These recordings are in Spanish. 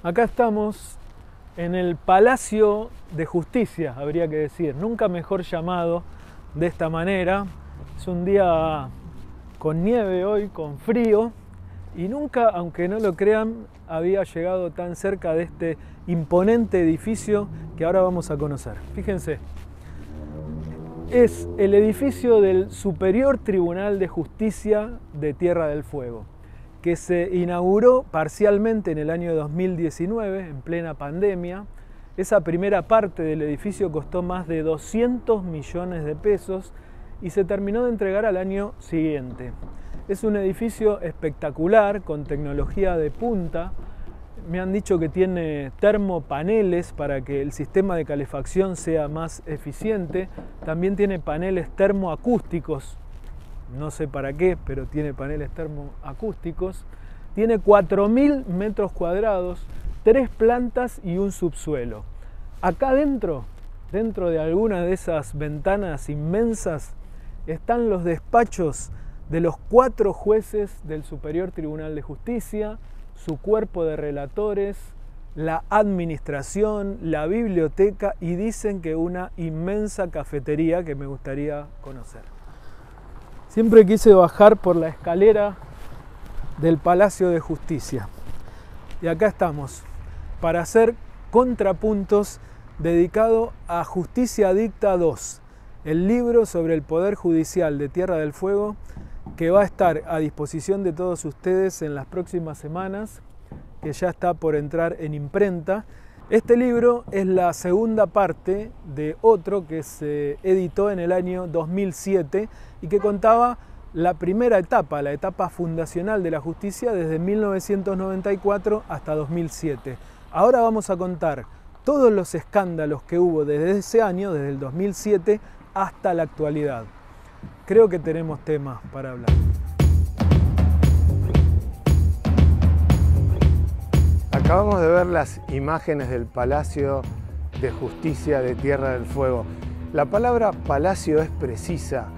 Acá estamos en el Palacio de Justicia, habría que decir, nunca mejor llamado de esta manera. Es un día con nieve hoy, con frío, y nunca, aunque no lo crean, había llegado tan cerca de este imponente edificio que ahora vamos a conocer. Fíjense, es el edificio del Superior Tribunal de Justicia de Tierra del Fuego, que se inauguró parcialmente en el año 2019, en plena pandemia. Esa primera parte del edificio costó más de 200 millones de pesos y se terminó de entregar al año siguiente. Es un edificio espectacular, con tecnología de punta. Me han dicho que tiene termopaneles para que el sistema de calefacción sea más eficiente. También tiene paneles termoacústicos. No sé para qué, pero tiene paneles termoacústicos. Tiene 4.000 metros cuadrados, 3 plantas y un subsuelo. Acá dentro de alguna de esas ventanas inmensas, están los despachos de los 4 jueces del Superior Tribunal de Justicia, su cuerpo de relatores, la administración, la biblioteca y dicen que una inmensa cafetería que me gustaría conocer. Siempre quise bajar por la escalera del Palacio de Justicia. Y acá estamos, para hacer contrapuntos dedicado a Justicia Dicta 2, el libro sobre el Poder Judicial de Tierra del Fuego, que va a estar a disposición de todos ustedes en las próximas semanas, que ya está por entrar en imprenta. Este libro es la segunda parte de otro que se editó en el año 2007 y que contaba la primera etapa, la etapa fundacional de la justicia desde 1994 hasta 2007. Ahora vamos a contar todos los escándalos que hubo desde ese año, desde el 2007 hasta la actualidad. Creo que tenemos temas para hablar. Acabamos de ver las imágenes del Palacio de Justicia de Tierra del Fuego. La palabra palacio es precisa,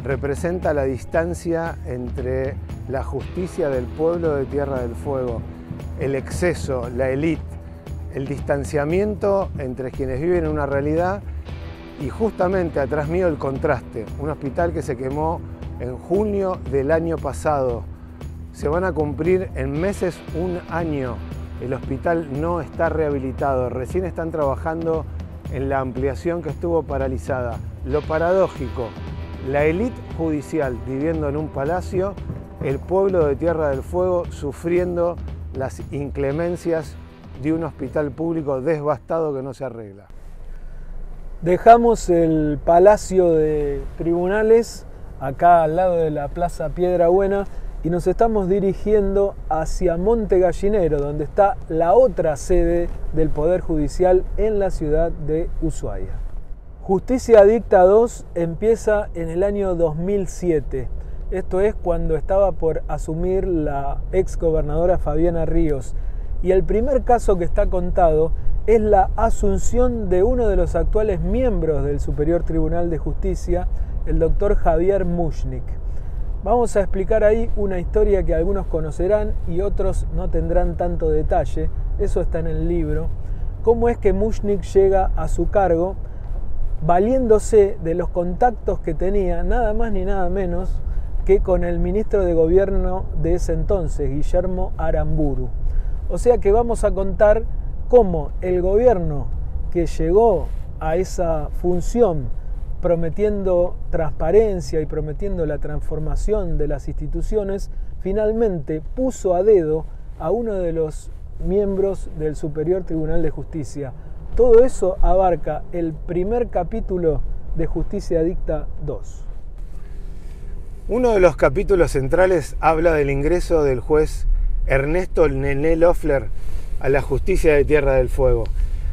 representa la distancia entre la justicia del pueblo de Tierra del Fuego, el exceso, la élite, el distanciamiento entre quienes viven una realidad y justamente atrás mío el contraste, un hospital que se quemó en junio del año pasado. Se van a cumplir en meses un año. El hospital no está rehabilitado, recién están trabajando en la ampliación que estuvo paralizada. Lo paradójico, la élite judicial viviendo en un palacio, el pueblo de Tierra del Fuego sufriendo las inclemencias de un hospital público devastado que no se arregla. Dejamos el Palacio de Tribunales acá al lado de la Plaza Piedrabuena y nos estamos dirigiendo hacia Monte Gallinero, donde está la otra sede del Poder Judicial en la ciudad de Ushuaia. Justicia Dicta 2 empieza en el año 2007. Esto es cuando estaba por asumir la ex gobernadora Fabiana Ríos. Y el primer caso que está contado es la asunción de uno de los actuales miembros del Superior Tribunal de Justicia, el doctor Javier Mushnik. Vamos a explicar ahí una historia que algunos conocerán y otros no tendrán tanto detalle, eso está en el libro, cómo es que Mushnik llega a su cargo valiéndose de los contactos que tenía nada más ni nada menos que con el ministro de Gobierno de ese entonces, Guillermo Aramburu. O sea que vamos a contar cómo el gobierno que llegó a esa función prometiendo transparencia y prometiendo la transformación de las instituciones, finalmente puso a dedo a uno de los miembros del Superior Tribunal de Justicia. Todo eso abarca el primer capítulo de Justicia Dicta 2. Uno de los capítulos centrales habla del ingreso del juez Ernesto Nené Loeffler a la justicia de Tierra del Fuego.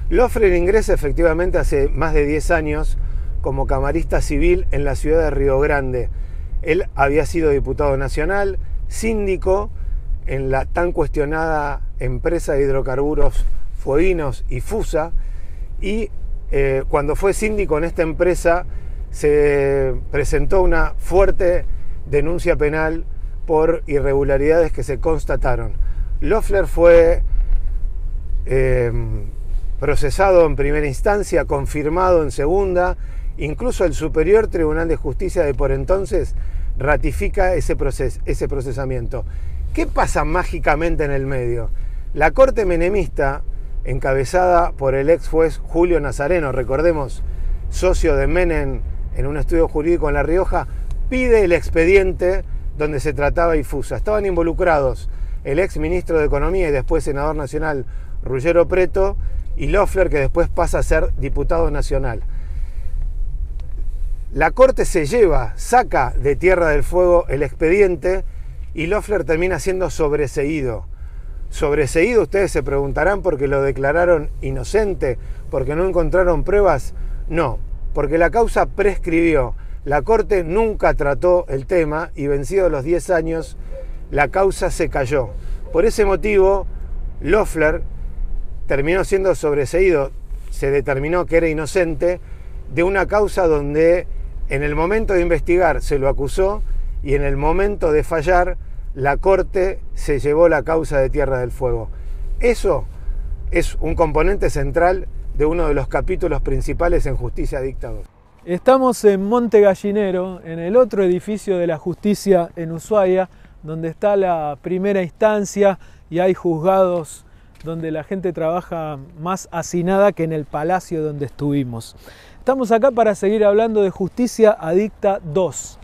Loeffler ingresa efectivamente hace más de 10 años como camarista civil en la ciudad de Río Grande. Él había sido diputado nacional, síndico en la tan cuestionada empresa de hidrocarburos Fueguinos y FUSA, y cuando fue síndico en esta empresa se presentó una fuerte denuncia penal por irregularidades que se constataron. Loeffler fue procesado en primera instancia, confirmado en segunda, incluso el Superior Tribunal de Justicia de por entonces ratifica ese procesamiento. ¿Qué pasa mágicamente en el medio? La Corte menemista, encabezada por el ex juez Julio Nazareno, recordemos, socio de Menem en un estudio jurídico en La Rioja, pide el expediente donde se trataba IFUSA. Estaban involucrados el ex ministro de Economía y después senador nacional Ruggero Preto y Loeffler, que después pasa a ser diputado nacional. La Corte saca de Tierra del Fuego el expediente y Loeffler termina siendo sobreseído. Sobreseído, ustedes se preguntarán, porque lo declararon inocente, porque no encontraron pruebas. No, porque la causa prescribió. La Corte nunca trató el tema y vencidos los 10 años, la causa se cayó. Por ese motivo, Loeffler terminó siendo sobreseído. Se determinó que era inocente de una causa donde en el momento de investigar se lo acusó y en el momento de fallar la Corte se llevó la causa de Tierra del Fuego. Eso es un componente central de uno de los capítulos principales en Justicia Adicta 2. Estamos en Monte Gallinero, en el otro edificio de la justicia en Ushuaia, donde está la primera instancia y hay juzgados donde la gente trabaja más hacinada que en el palacio donde estuvimos. Estamos acá para seguir hablando de Justicia Adicta 2.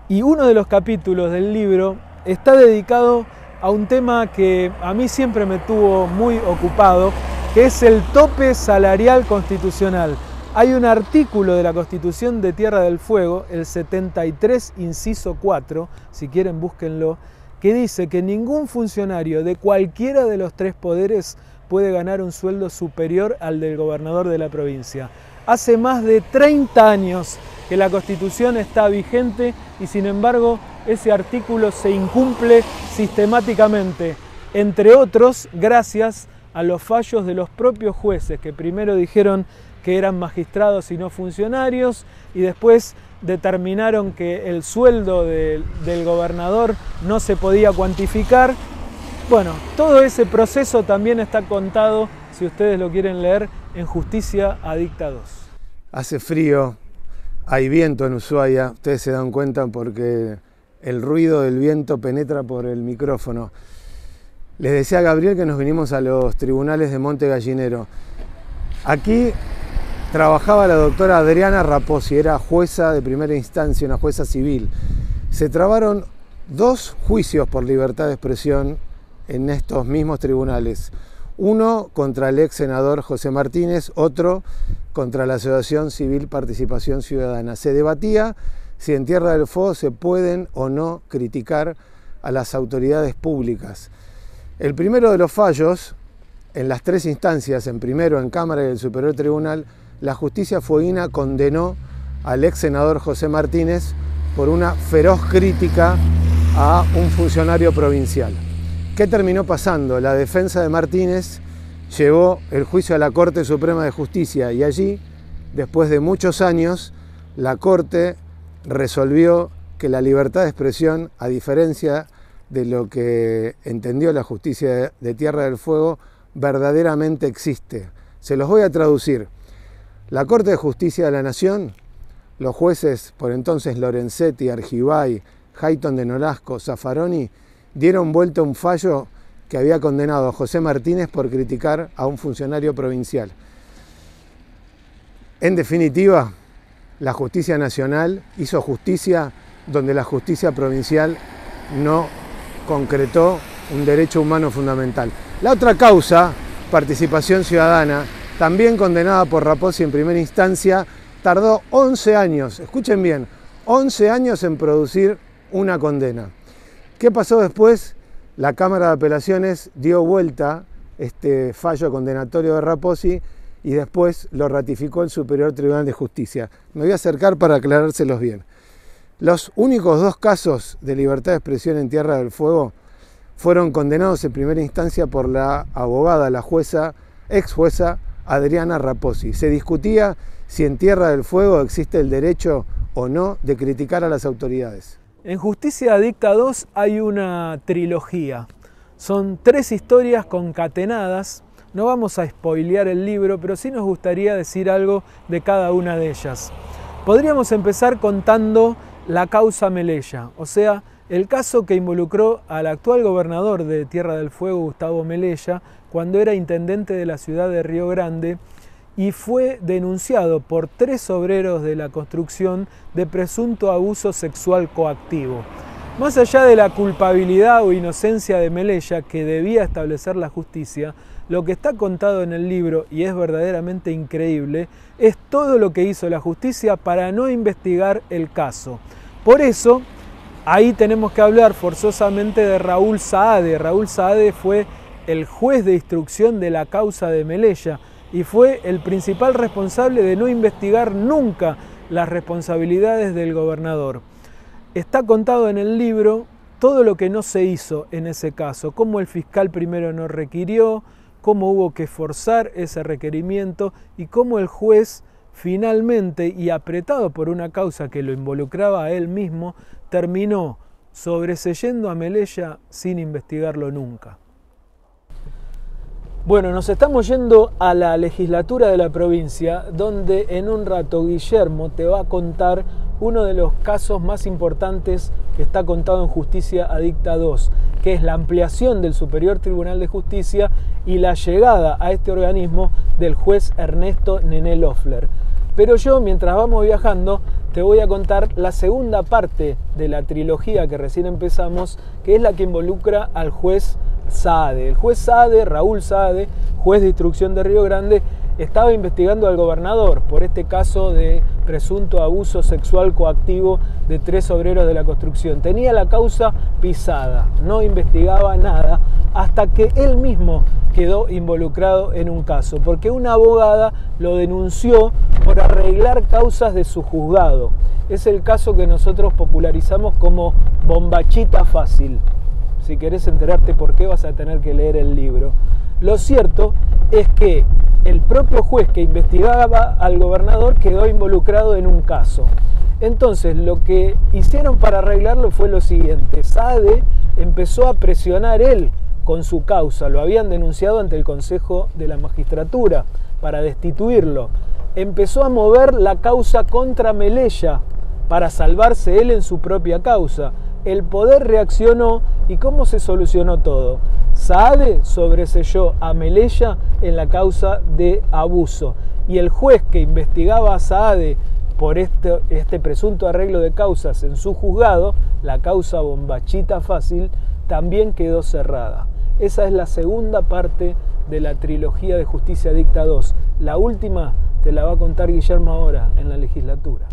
Y uno de los capítulos del libro está dedicado a un tema que a mí siempre me tuvo muy ocupado, que es el tope salarial constitucional. Hay un artículo de la Constitución de Tierra del Fuego, el 73, inciso 4, si quieren búsquenlo, que dice que ningún funcionario de cualquiera de los tres poderes puede ganar un sueldo superior al del gobernador de la provincia. Hace más de 30 años que la Constitución está vigente y sin embargo ese artículo se incumple sistemáticamente, entre otros gracias a los fallos de los propios jueces que primero dijeron que eran magistrados y no funcionarios y después determinaron que el sueldo del gobernador no se podía cuantificar. Bueno, todo ese proceso también está contado, si ustedes lo quieren leer, en Justicia Adicta 2. Hace frío, hay viento en Ushuaia, ustedes se dan cuenta porque el ruido del viento penetra por el micrófono. Les decía a Gabriel que nos vinimos a los tribunales de Monte Gallinero. Aquí trabajaba la doctora Adriana Raposi, era jueza de primera instancia, una jueza civil. Se trabaron 2 juicios por libertad de expresión en estos mismos tribunales. Uno contra el ex senador José Martínez, otro contra la Asociación Civil Participación Ciudadana. Se debatía si en Tierra del Fuego se pueden o no criticar a las autoridades públicas. El primero de los fallos, en las 3 instancias, en primero, en Cámara y en el Superior Tribunal, la justicia fueguina condenó al ex senador José Martínez por una feroz crítica a un funcionario provincial. ¿Qué terminó pasando? La defensa de Martínez llevó el juicio a la Corte Suprema de Justicia y allí, después de muchos años, la Corte resolvió que la libertad de expresión, a diferencia de lo que entendió la justicia de Tierra del Fuego, verdaderamente existe. Se los voy a traducir. La Corte de Justicia de la Nación, los jueces por entonces Lorenzetti, Argibay, Hayton de Nolasco, Zaffaroni, dieron vuelta un fallo que había condenado a José Martínez por criticar a un funcionario provincial. En definitiva, la justicia nacional hizo justicia donde la justicia provincial no concretó un derecho humano fundamental. La otra causa, participación ciudadana, también condenada por Raposi en primera instancia, tardó 11 años, escuchen bien, 11 años en producir una condena. ¿Qué pasó después? La Cámara de Apelaciones dio vuelta este fallo condenatorio de Raposi y después lo ratificó el Superior Tribunal de Justicia. Me voy a acercar para aclarárselos bien. Los únicos 2 casos de libertad de expresión en Tierra del Fuego fueron condenados en primera instancia por la abogada, la jueza, ex jueza Adriana Raposi. Se discutía si en Tierra del Fuego existe el derecho o no de criticar a las autoridades. En Justicia Adicta 2 hay una trilogía. Son 3 historias concatenadas No vamos a spoilear el libro, pero sí nos gustaría decir algo de cada una de ellas. Podríamos empezar contando la causa Melella, o sea, el caso que involucró al actual gobernador de Tierra del Fuego, Gustavo Melella, cuando era intendente de la ciudad de Río Grande, y fue denunciado por 3 obreros de la construcción de presunto abuso sexual coactivo. Más allá de la culpabilidad o inocencia de Melella, que debía establecer la justicia, lo que está contado en el libro, y es verdaderamente increíble, es todo lo que hizo la justicia para no investigar el caso. Por eso, ahí tenemos que hablar forzosamente de Raúl Saade. Raúl Saade fue el juez de instrucción de la causa de Melella y fue el principal responsable de no investigar nunca las responsabilidades del gobernador. Está contado en el libro todo lo que no se hizo en ese caso, cómo el fiscal primero no requirió, cómo hubo que forzar ese requerimiento y cómo el juez finalmente, y apretado por una causa que lo involucraba a él mismo, terminó sobreseyendo a Melella sin investigarlo nunca. Bueno, nos estamos yendo a la legislatura de la provincia, donde en un rato Guillermo te va a contar uno de los casos más importantes que está contado en Justicia Adicta 2, que es la ampliación del Superior Tribunal de Justicia y la llegada a este organismo del juez Ernesto Nené Loeffler. Pero yo, mientras vamos viajando, te voy a contar la segunda parte de la trilogía que recién empezamos, que es la que involucra al juez Saade. El juez Saade, Raúl Saade, juez de instrucción de Río Grande, estaba investigando al gobernador por este caso de presunto abuso sexual coactivo de 3 obreros de la construcción. Tenía la causa pisada, no investigaba nada, hasta que él mismo quedó involucrado en un caso, porque una abogada lo denunció por arreglar causas de su juzgado. Es el caso que nosotros popularizamos como bombachita fácil. Si querés enterarte por qué, vas a tener que leer el libro. Lo cierto es que el propio juez que investigaba al gobernador quedó involucrado en un caso. Entonces, lo que hicieron para arreglarlo fue lo siguiente. Saade empezó a presionar él con su causa. Lo habían denunciado ante el Consejo de la Magistratura para destituirlo. Empezó a mover la causa contra Melella para salvarse él en su propia causa. El poder reaccionó y ¿cómo se solucionó todo? Saade sobreseyó a Melella en la causa de abuso y el juez que investigaba a Saade por este presunto arreglo de causas en su juzgado, la causa bombachita fácil, también quedó cerrada. Esa es la segunda parte de la trilogía de Justicia Adicta 2. La última te la va a contar Guillermo ahora en la legislatura.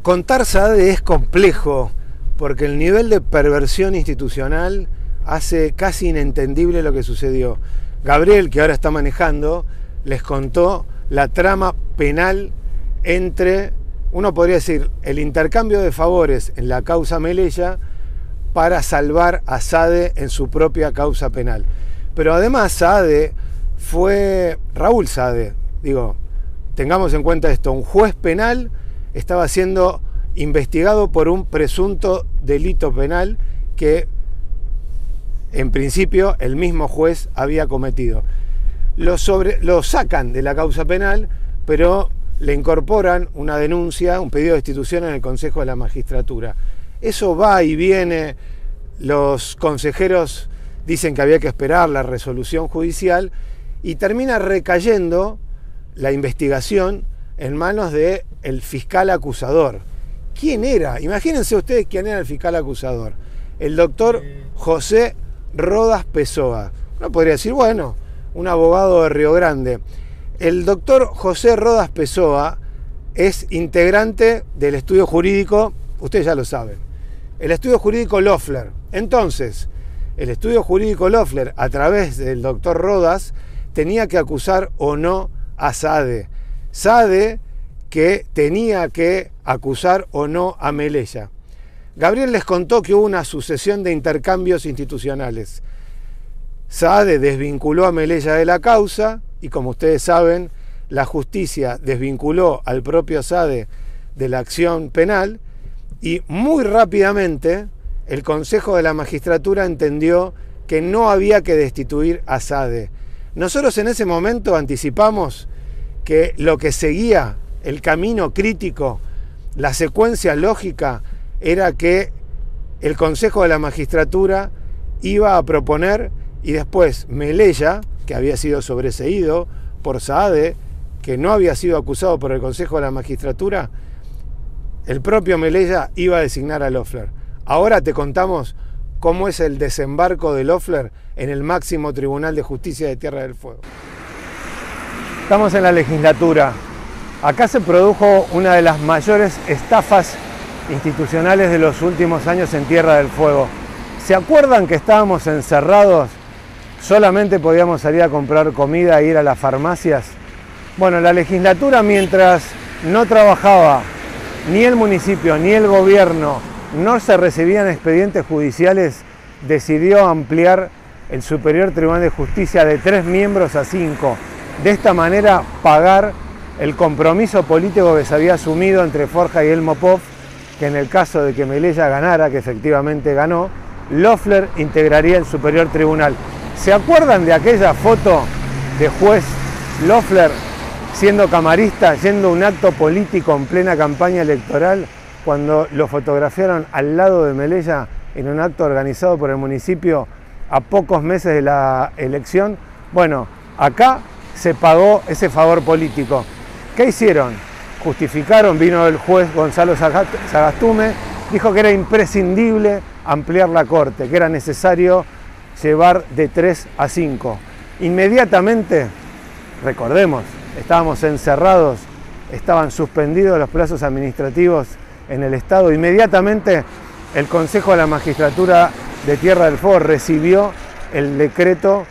Contar Saade es complejo porque el nivel de perversión institucional hace casi inentendible lo que sucedió. Gabriel, que ahora está manejando, les contó la trama penal entre, uno podría decir, el intercambio de favores en la causa Melella para salvar a Saade en su propia causa penal. Pero además Saade fue, Raúl Saade, digo, tengamos en cuenta esto, un juez penal estaba siendo investigado por un presunto delito penal que en principio el mismo juez había cometido. Lo sacan de la causa penal, pero le incorporan una denuncia, un pedido de destitución en el Consejo de la Magistratura. Eso va y viene, los consejeros dicen que había que esperar la resolución judicial y termina recayendo la investigación en manos del fiscal acusador. ¿Quién era? Imagínense ustedes quién era el fiscal acusador. El doctor José Rodas Pessoa. Uno podría decir, bueno, un abogado de Río Grande. El doctor José Rodas Pessoa es integrante del estudio jurídico, ustedes ya lo saben, el estudio jurídico Loeffler. Entonces, el estudio jurídico Loeffler, a través del doctor Rodas, tenía que acusar o no a Saade. Saade que tenía que acusar o no a Melella. Gabriel les contó que hubo una sucesión de intercambios institucionales. Saade desvinculó a Melella de la causa y, como ustedes saben, la justicia desvinculó al propio Saade de la acción penal y muy rápidamente el Consejo de la Magistratura entendió que no había que destituir a Saade. Nosotros en ese momento anticipamos que lo que seguía, el camino crítico, la secuencia lógica, era que el Consejo de la Magistratura iba a proponer y después Melella, que había sido sobreseído por Saade, que no había sido acusado por el Consejo de la Magistratura, el propio Melella iba a designar a Loeffler. Ahora te contamos cómo es el desembarco de Loeffler en el máximo Tribunal de Justicia de Tierra del Fuego. Estamos en la legislatura. Acá se produjo una de las mayores estafas institucionales de los últimos años en Tierra del Fuego. ¿Se acuerdan que estábamos encerrados? Solamente podíamos salir a comprar comida e ir a las farmacias. Bueno, la legislatura, mientras no trabajaba ni el municipio ni el gobierno, no se recibían expedientes judiciales, decidió ampliar el Superior Tribunal de Justicia de 3 miembros a 5. De esta manera pagar el compromiso político que se había asumido entre Forja y Elmo Poff, que en el caso de que Melella ganara, que efectivamente ganó, Loeffler integraría el Superior Tribunal. ¿Se acuerdan de aquella foto de juez Loeffler siendo camarista, yendo a un acto político en plena campaña electoral, cuando lo fotografiaron al lado de Melella en un acto organizado por el municipio a pocos meses de la elección? Bueno, acá se pagó ese favor político. ¿Qué hicieron? Justificaron, vino el juez Gonzalo Sagastume, dijo que era imprescindible ampliar la corte, que era necesario llevar de 3 a 5. Inmediatamente, recordemos, estábamos encerrados, estaban suspendidos los plazos administrativos en el Estado. Inmediatamente el Consejo de la Magistratura de Tierra del Fuego recibió el decreto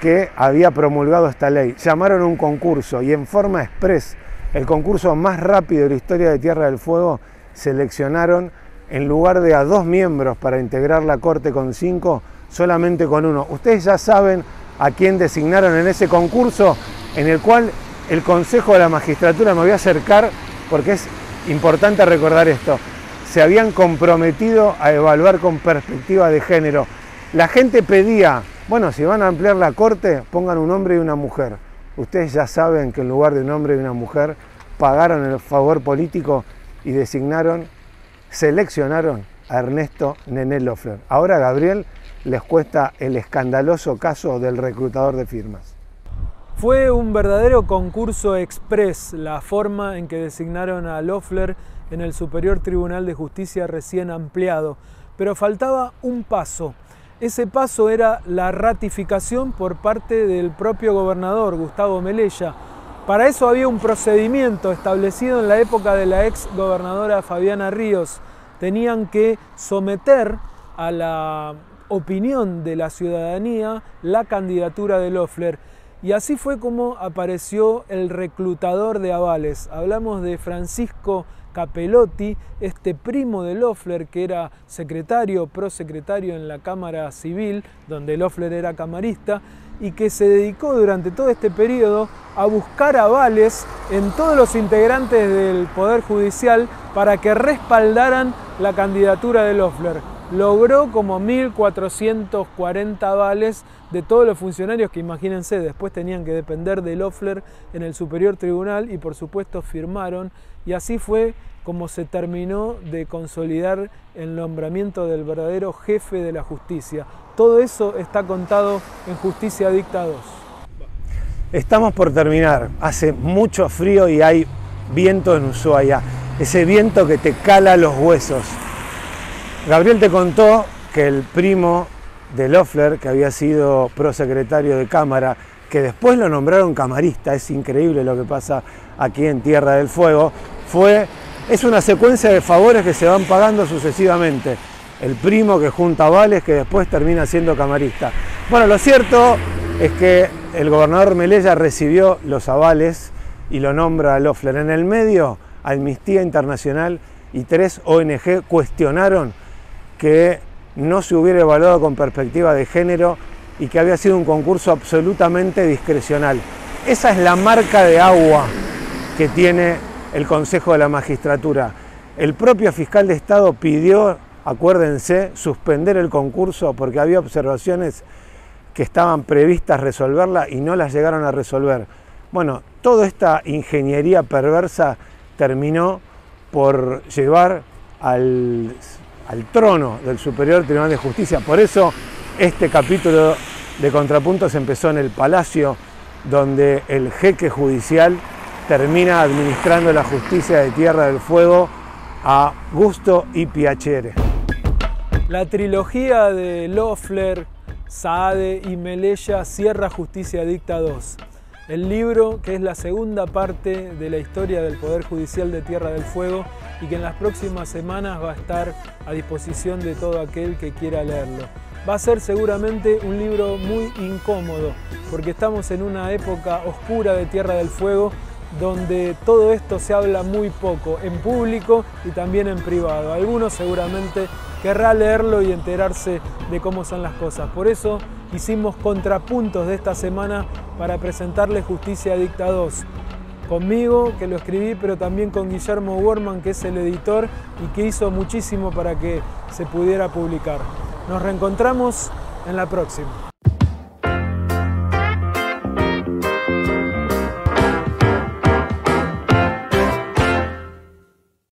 que había promulgado esta ley. Llamaron un concurso y en forma express, el concurso más rápido de la historia de Tierra del Fuego, seleccionaron, en lugar de a 2 miembros para integrar la Corte con 5, solamente con 1. Ustedes ya saben a quién designaron en ese concurso, en el cual el Consejo de la Magistratura, me voy a acercar porque es importante recordar esto, se habían comprometido a evaluar con perspectiva de género. La gente pedía, bueno, si van a ampliar la Corte, pongan un hombre y una mujer. Ustedes ya saben que en lugar de un hombre y una mujer, pagaron el favor político y designaron, seleccionaron a Ernesto Nené Loeffler. Ahora, Gabriel, les cuesta el escandaloso caso del reclutador de firmas. Fue un verdadero concurso express la forma en que designaron a Loeffler en el Superior Tribunal de Justicia recién ampliado, pero faltaba un paso. Ese paso era la ratificación por parte del propio gobernador, Gustavo Melella. Para eso había un procedimiento establecido en la época de la ex gobernadora Fabiana Ríos. Tenían que someter a la opinión de la ciudadanía la candidatura de Loeffler. Y así fue como apareció el reclutador de avales. Hablamos de Francisco Capelotti, este primo de Loeffler, que era secretario, prosecretario en la Cámara Civil, donde Loeffler era camarista, y que se dedicó durante todo este periodo a buscar avales en todos los integrantes del Poder Judicial para que respaldaran la candidatura de Loeffler. Logró como 1.440 avales de todos los funcionarios que, imagínense, después tenían que depender de Loeffler en el Superior Tribunal y por supuesto firmaron, y así fue como se terminó de consolidar el nombramiento del verdadero jefe de la justicia. Todo eso está contado en Justicia Dicta 2. Estamos por terminar, hace mucho frío y hay viento en Ushuaia, ese viento que te cala los huesos. Gabriel te contó que el primo de Loeffler, que había sido prosecretario de Cámara, que después lo nombraron camarista, es increíble lo que pasa aquí en Tierra del Fuego, es una secuencia de favores que se van pagando sucesivamente. El primo que junta avales, que después termina siendo camarista. Bueno, lo cierto es que el gobernador Melella recibió los avales y lo nombra a Loeffler. En el medio, Amnistía Internacional y 3 ONG cuestionaron que no se hubiera evaluado con perspectiva de género y que había sido un concurso absolutamente discrecional. Esa es la marca de agua que tiene el Consejo de la Magistratura. El propio fiscal de Estado pidió, acuérdense, suspender el concurso porque había observaciones que estaban previstas resolverla y no las llegaron a resolver. Bueno, toda esta ingeniería perversa terminó por llevar al trono del Superior Tribunal de Justicia. Por eso este capítulo de Contrapuntos empezó en el Palacio, donde el jeque judicial termina administrando la justicia de Tierra del Fuego a gusto y piacere. La trilogía de Loeffler, Saade y Melella cierra Justicia Dicta 2. El libro, que es la segunda parte de la historia del Poder Judicial de Tierra del Fuego y que en las próximas semanas va a estar a disposición de todo aquel que quiera leerlo. Va a ser seguramente un libro muy incómodo, porque estamos en una época oscura de Tierra del Fuego, donde todo esto se habla muy poco, en público y también en privado. Algunos seguramente querrá leerlo y enterarse de cómo son las cosas. Por eso hicimos Contrapuntos de esta semana para presentarle Justicia Dicta 2. Conmigo, que lo escribí, pero también con Guillermo Worman, que es el editor y que hizo muchísimo para que se pudiera publicar. Nos reencontramos en la próxima.